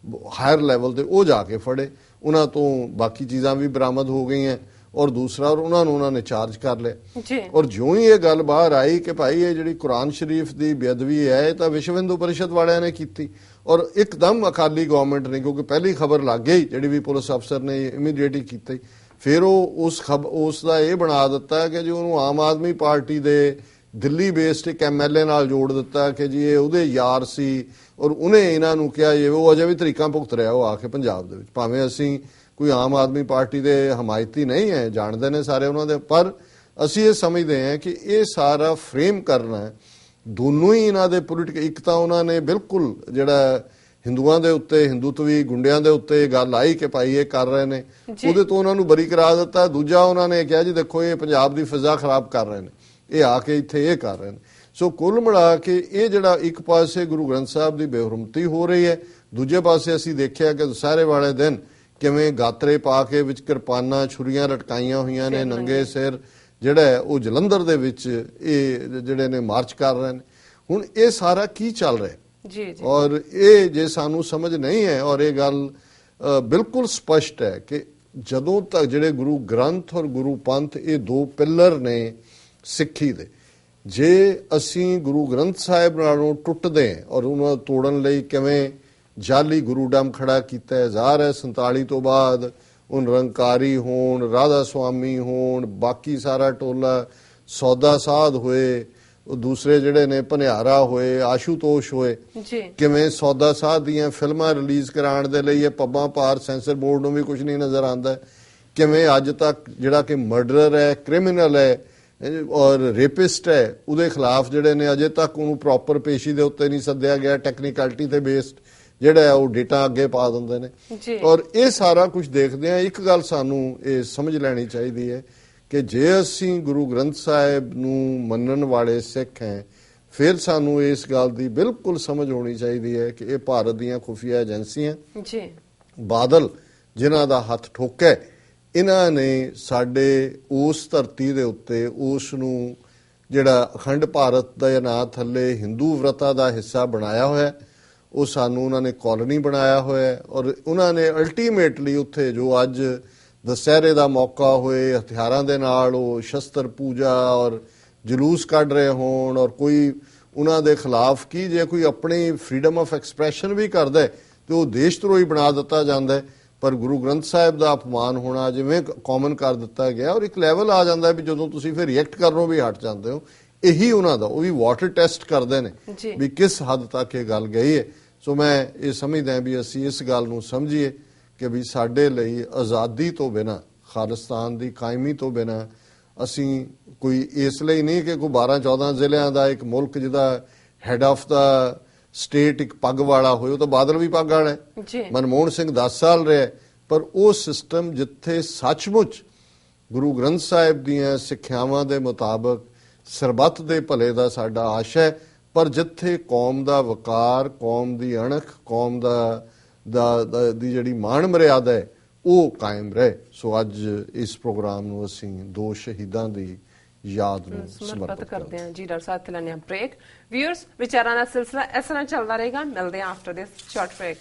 ਹਾਇਰ ਲੈਵਲ ਤੇ, ਉਹ ਜਾ ਕੇ ਫੜੇ, ਉਹਨਾਂ ਤੋਂ ਬਾਕੀ ਚੀਜ਼ਾਂ ਵੀ ਬਰਾਮਦ ਹੋ ਗਈਆਂ ਔਰ ਦੂਸਰਾ ਉਹਨਾਂ ਨੇ ਚਾਰਜ ਕਰ ਲਿਆ। ਔਰ ਜਿਉਂ ਹੀ ਇਹ ਗੱਲ ਬਾਹਰ ਆਈ ਕਿ ਭਾਈ ਇਹ ਜਿਹੜੀ ਕੁਰਾਨ ਸ਼ਰੀਫ ਦੀ ਬੇਅਦਬੀ ਹੈ ਇਹ ਤਾਂ ਵਿਸ਼ਵ ਹਿੰਦੂ ਪਰਿਸ਼ਦ ਵਾਲਿਆਂ ਨੇ ਕੀਤੀ ਔਰ ਇੱਕਦਮ ਅਕਾਲੀ ਗਵਰਨਮੈਂਟ ਨੇ, ਕਿਉਂਕਿ ਪਹਿਲੀ ਖਬਰ ਲੱਗ ਗਈ ਜਿਹੜੀ ਵੀ ਪੁਲਿਸ ਅਫਸਰ ਨੇ ਇਮੀਡੀਏਟਲੀ ਕੀਤੀ, ਫਿਰ ਉਹ ਉਸ ਦਾ ਇਹ ਬਣਾ ਦਿੱਤਾ ਕਿ ਜੀ ਉਹਨੂੰ ਆਮ ਆਦਮੀ ਪਾਰਟੀ ਦੇ ਦਿੱਲੀ ਬੇਸਡ ਇੱਕ MLA ਨਾਲ ਜੋੜ ਦਿੱਤਾ ਕਿ ਜੀ ਇਹ ਉਹਦੇ ਯਾਰ ਸੀ ਔਰ ਉਹਨੇ ਇਹਨਾਂ ਨੂੰ ਕਿਹਾ ਜੇ ਉਹ ਅਜੇ ਵੀ ਤਰੀਕਾਂ ਭੁਗਤ ਰਿਹਾ ਉਹ ਆ ਕੇ ਪੰਜਾਬ ਦੇ ਵਿੱਚ। ਭਾਵੇਂ ਅਸੀਂ ਕੋਈ ਆਮ ਆਦਮੀ ਪਾਰਟੀ ਦੇ ਹਮਾਇਤੀ ਨਹੀਂ ਹੈ, ਜਾਣਦੇ ਨੇ ਸਾਰੇ ਉਹਨਾਂ ਦੇ, ਪਰ ਅਸੀਂ ਇਹ ਸਮਝਦੇ ਹਾਂ ਕਿ ਇਹ ਸਾਰਾ ਫਰੇਮ ਕਰਨਾ ਦੋਨੋਂ ਹੀ ਇਹਨਾਂ ਦੇ ਪੋਲੀਟਿਕਲ, ਇੱਕ ਤਾਂ ਉਹਨਾਂ ਨੇ ਬਿਲਕੁਲ ਜਿਹੜਾ ਹਿੰਦੂਆਂ ਦੇ ਉੱਤੇ, ਹਿੰਦੂਤਵੀ ਗੁੰਡਿਆਂ ਦੇ ਉੱਤੇ ਗੱਲ ਆਈ ਕਿ ਭਾਈ ਇਹ ਕਰ ਰਹੇ ਨੇ, ਉਹਦੇ ਤੋਂ ਉਹਨਾਂ ਨੂੰ ਬਰੀ ਕਰਾ ਦਿੱਤਾ। ਦੂਜਾ ਉਹਨਾਂ ਨੇ ਕਿਹਾ ਜੀ ਦੇਖੋ ਇਹ ਪੰਜਾਬ ਦੀ ਫਿਜ਼ਾ ਖਰਾਬ ਕਰ ਰਹੇ ਨੇ, ਇਹ ਆ ਕੇ ਇੱਥੇ ਇਹ ਕਰ ਰਹੇ ਨੇ। ਸੋ ਕੁੱਲ ਮਿਲਾ ਕੇ ਇਹ ਜਿਹੜਾ ਇੱਕ ਪਾਸੇ ਗੁਰੂ ਗ੍ਰੰਥ ਸਾਹਿਬ ਦੀ ਬੇਹੁਰਮਤੀ ਹੋ ਰਹੀ ਹੈ, ਦੂਜੇ ਪਾਸੇ ਅਸੀਂ ਦੇਖਿਆ ਕਿ ਦੁਸਹਿਰੇ ਵਾਲੇ ਦਿਨ ਕਿਵੇਂ ਗਾਤਰੇ ਪਾ ਕੇ ਵਿੱਚ ਕਿਰਪਾਨਾਂ ਛੁਰੀਆਂ ਲਟਕਾਈਆਂ ਹੋਈਆਂ ਨੇ, ਨੰਗੇ ਸਿਰ ਜਿਹੜਾ ਉਹ ਜਲੰਧਰ ਦੇ ਵਿੱਚ ਇਹ ਜਿਹੜੇ ਨੇ ਮਾਰਚ ਕਰ ਰਹੇ ਨੇ। ਹੁਣ ਇਹ ਸਾਰਾ ਕੀ ਚੱਲ ਰਿਹਾ ਜੀ? ਔਰ ਇਹ ਜੇ ਸਾਨੂੰ ਸਮਝ ਨਹੀਂ ਹੈ, ਔਰ ਇਹ ਗੱਲ ਬਿਲਕੁਲ ਸਪਸ਼ਟ ਹੈ ਕਿ ਜਦੋਂ ਤੱਕ ਜਿਹੜੇ ਗੁਰੂ ਗ੍ਰੰਥ ਔਰ ਗੁਰੂ ਪੰਥ ਇਹ 2 ਪਿੱਲਰ ਨੇ ਸਿੱਖੀ ਦੇ, ਜੇ ਅਸੀਂ ਗੁਰੂ ਗ੍ਰੰਥ ਸਾਹਿਬ ਨਾਲੋਂ ਟੁੱਟਦੇ ਹਾਂ ਔਰ ਉਹਨਾਂ ਤੋੜਨ ਲਈ ਕਿਵੇਂ ਜਾਲੀ ਗੁਰੂਡਮ ਖੜਾ ਕੀਤਾ ਹੈ 1047 ਤੋਂ ਬਾਅਦ, ਉਹ ਨਿਰੰਕਾਰੀ ਹੋਣ, ਰਾਧਾ ਸੁਆਮੀ ਹੋਣ, ਬਾਕੀ ਸਾਰਾ ਟੋਲਾ, ਸੌਦਾ ਸਾਧ ਹੋਏ, ਉਹ ਦੂਸਰੇ ਜਿਹੜੇ ਨੇ ਭਨਿਆਰਾ ਹੋਏ, ਆਸ਼ੂਤੋਸ਼ ਹੋਏ, ਕਿਵੇਂ ਸੌਦਾ ਸਾਧ ਦੀਆਂ ਫਿਲਮਾਂ ਰਿਲੀਜ਼ ਕਰਾਉਣ ਦੇ ਲਈ ਇਹ ਪੱਬਾਂ ਭਾਰ ਸੈਂਸਰ ਬੋਰਡ ਨੂੰ ਵੀ ਕੁਝ ਨਹੀਂ ਨਜ਼ਰ ਆਉਂਦਾ, ਕਿਵੇਂ ਅੱਜ ਤੱਕ ਜਿਹੜਾ ਕਿ ਮਰਡਰਰ ਹੈ, ਕ੍ਰਿਮੀਨਲ ਹੈ ਔਰ ਰੇਪਿਸਟ ਹੈ, ਉਹਦੇ ਖਿਲਾਫ ਜਿਹੜੇ ਨੇ ਅਜੇ ਤੱਕ ਉਹਨੂੰ ਪ੍ਰੋਪਰ ਪੇਸ਼ੀ ਦੇ ਉੱਤੇ ਨਹੀਂ ਸੱਦਿਆ ਗਿਆ, ਟੈਕਨੀਕਲਿਟੀ ਤੇ ਬੇਸਡ ਜਿਹੜਾ ਉਹ ਡੇਟਾ ਅੱਗੇ ਪਾ ਦਿੰਦੇ ਨੇ। ਔਰ ਇਹ ਸਾਰਾ ਕੁਝ ਦੇਖਦੇ ਆ, ਇੱਕ ਗੱਲ ਸਾਨੂੰ ਇਹ ਸਮਝ ਲੈਣੀ ਚਾਹੀਦੀ ਹੈ ਕਿ ਜੇ ਅਸੀਂ ਗੁਰੂ ਗ੍ਰੰਥ ਸਾਹਿਬ ਨੂੰ ਮੰਨਣ ਵਾਲੇ ਸਿੱਖ ਹੈ, ਫਿਰ ਸਾਨੂੰ ਇਸ ਗੱਲ ਦੀ ਬਿਲਕੁਲ ਸਮਝ ਹੋਣੀ ਚਾਹੀਦੀ ਹੈ ਕਿ ਇਹ ਭਾਰਤ ਦੀਆਂ ਖੁਫੀਆ ਏਜੰਸੀਆਂ ਬਾਦਲ ਜਿਨ੍ਹਾਂ ਦਾ ਹੱਥ ਠੋਕਿਆ, ਇਹਨਾਂ ਨੇ ਸਾਡੇ ਉਸ ਧਰਤੀ ਦੇ ਉੱਤੇ ਉਸ ਨੂੰ ਜਿਹੜਾ ਅਖੰਡ ਭਾਰਤ ਦਾ ਨਾਂ ਥੱਲੇ ਹਿੰਦੂ ਵਰਤਾ ਦਾ ਹਿੱਸਾ ਬਣਾਇਆ ਹੋਇਆ, ਉਹ ਸਾਨੂੰ ਉਹਨਾਂ ਨੇ ਕਾਲੋਨੀ ਬਣਾਇਆ ਹੋਇਆ ਔਰ ਉਹਨਾਂ ਨੇ ਅਲਟੀਮੇਟਲੀ ਉੱਥੇ ਜੋ ਅੱਜ ਦੁਸਹਿਰੇ ਦਾ ਮੌਕਾ ਹੋਏ ਹਥਿਆਰਾਂ ਦੇ ਨਾਲ ਉਹ ਸ਼ਸਤਰ ਪੂਜਾ ਔਰ ਜਲੂਸ ਕੱਢ ਰਹੇ ਹੋਣ ਔਰ ਕੋਈ ਉਹਨਾਂ ਦੇ ਖਿਲਾਫ ਕੀ ਜੇ ਕੋਈ ਆਪਣੀ ਫਰੀडम ਆਫ ਐਕਸਪ੍ਰੈਸ਼ਨ ਵੀ ਕਰਦਾ ਤੇ ਉਹ ਦੇਸ਼ ਧਰੋਹੀ ਬਣਾ ਦਿੱਤਾ ਜਾਂਦਾ। ਪਰ ਗੁਰੂ ਗ੍ਰੰਥ ਸਾਹਿਬ ਦਾ ਅਪਮਾਨ ਹੋਣਾ ਜਿਵੇਂ ਕਾਮਨ ਕਰ ਦਿੱਤਾ ਗਿਆ ਔਰ ਇੱਕ ਲੈਵਲ ਆ ਜਾਂਦਾ ਵੀ ਜਦੋਂ ਤੁਸੀਂ ਫਿਰ ਰਿਐਕਟ ਕਰਨੋਂ ਵੀ ਹਟ ਜਾਂਦੇ ਹੋ। ਇਹੀ ਉਹਨਾਂ ਦਾ, ਉਹ ਵੀ ਵਾਟਰ ਟੈਸਟ ਕਰਦੇ ਨੇ ਵੀ ਕਿਸ ਹੱਦ ਤੱਕ ਇਹ ਗੱਲ ਗਈ ਹੈ। ਸੋ ਮੈਂ ਇਹ ਸਮਝਦਾ ਵੀ ਅਸੀਂ ਇਸ ਗੱਲ ਨੂੰ ਸਮਝੀਏ ਕਿ ਵੀ ਸਾਡੇ ਲਈ ਆਜ਼ਾਦੀ ਤੋਂ ਬਿਨਾਂ, ਖਾਲਿਸਤਾਨ ਦੀ ਕਾਇਮੀ ਤੋਂ ਬਿਨਾਂ ਅਸੀਂ ਕੋਈ ਇਸ ਲਈ ਨਹੀਂ ਕਿ ਕੋਈ 12-14 ਜ਼ਿਲ੍ਹਿਆਂ ਦਾ ਇੱਕ ਮੁਲਕ ਜਿਹਦਾ ਹੈਡ ਆਫ ਦਾ ਸਟੇਟ ਇੱਕ ਪੱਗ ਵਾਲਾ ਹੋਏ, ਉਹ ਤਾਂ ਬਾਦਲ ਵੀ ਪੱਗ ਵਾਲਾ ਹੈ, ਮਨਮੋਹਨ ਸਿੰਘ 10 ਸਾਲ ਰਿਹਾ, ਪਰ ਉਹ ਸਿਸਟਮ ਜਿੱਥੇ ਸੱਚਮੁੱਚ ਗੁਰੂ ਗ੍ਰੰਥ ਸਾਹਿਬ ਦੀਆਂ ਸਿੱਖਿਆਵਾਂ ਦੇ ਮੁਤਾਬਕ ਸਰਬੱਤ ਦੇ ਭਲੇ ਦਾ ਸਾਡਾ ਆਸ਼ਾ ਹੈ, ਪਰ ਜਿੱਥੇ ਕੌਮ ਦਾ ਵਕਾਰ, ਕੌਮ ਦੀ ਅਣਖ, ਕੌਮ ਦੀ ਜਿਹੜੀ ਮਾਣ ਮਰਿਆਦਾ ਹੈ ਉਹ ਕਾਇਮ ਰਹੇ। ਸੋ ਅੱਜ ਇਸ ਪ੍ਰੋਗਰਾਮ ਨੂੰ ਅਸੀਂ 2 ਸ਼ਹੀਦਾਂ ਦੀ ਯਾਦ ਨੂੰ ਸਮਰਪਿਤ ਕਰਦੇ ਹਾਂ। ਜੀ ਡਾਕਟਰ ਸਾਹਿਬ ਤੇ ਲੈਣੇ ਆ ਬ੍ਰੇਕ। ਵਿਊਅਰਸ, ਵਿਚਾਰਾਂ ਦਾ ਸਿਲਸਿਲਾ ਇਸ ਤਰ੍ਹਾਂ ਚੱਲਦਾ ਰਹੇਗਾ। ਮਿਲਦੇ ਹਾਂ ਆਫਟਰ ਦਿਸ ਸ਼ਾਰਟ ਬ੍ਰੇਕ।